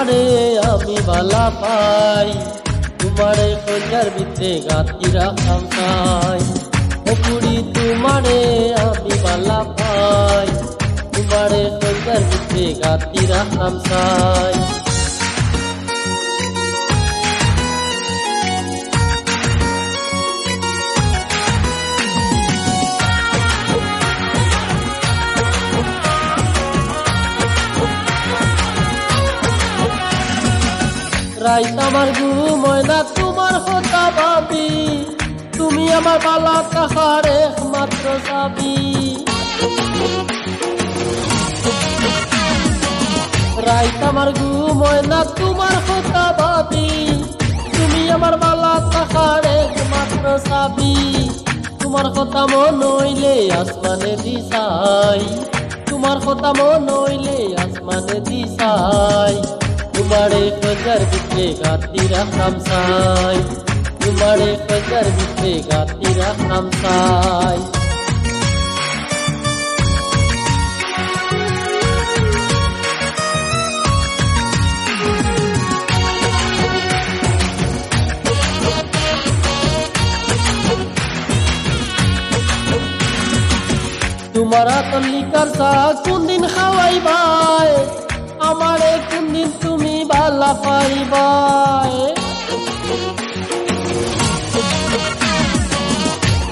তোমারে আমি বালা পাই, তোমারে কইজার ভিতরে গাতি রাখাম চাই। ও পুরি তোমারে আমি বালা পাই, তোমারে কইজার ভিতরে গাতি রাখাম চাই। রাইত আমার ঘুময় না তোমার কথা ভাবি, তুমি আমার বালা থাকার একমাত্র চাবি। রাইত আমার ঘুময় না তোমার কথা ভাবি, তুমি আমার বালা থাকার একমাত্র চাবি। তোমার কথা মন হইলে আসমানে দিশাই, তোমার কথা মন হইলে আসমানে দিশাই। তোমারে কইজার ভিতরে গাতি রাখাম চাই, তোমারে কইজার ভিতরে গাতি রাখাম চাই। তোমার হাতের লিকার চা কোন দিন খাওয়াইবাই, আমারে কোন দিন তুমি বালা পাইবাই।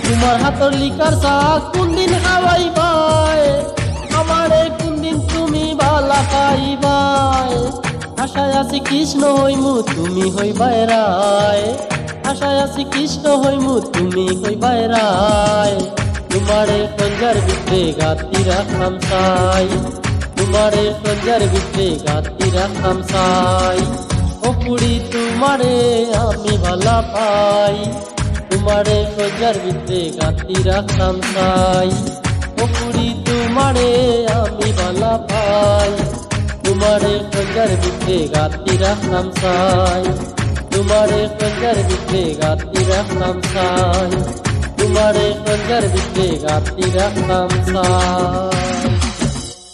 তোমার হাতের লিকার চা কোন দিন খাওয়াইবাই, আমারে কোন দিন তুমি বালা পাইবাই। আশায় আছি কৃষ্ণ হইমু তুমি হইবাই রায়, আশায় আছি কৃষ্ণ হইমু তুমি হইবাই রায়। তোমারে কইজার ভিতরে গাতি রাখাম চাই, তোমারে কইজার ভিতরে গাতি রাখাম চাই। ও পুরি তোমারে আমি ভালা পাই, তোমারে কইজার ভিতরে গাতি রাখাম চাই। ও পুরি তোমারে আমি ভালা পাই, তোমারে কইজার ভিতরে গাতি রাখাম চাই। তোমারে কইজার ভিতরে গাতি রাখাম চাই, তোমারে কইজার ভিতরে গাতি রাখাম চাই।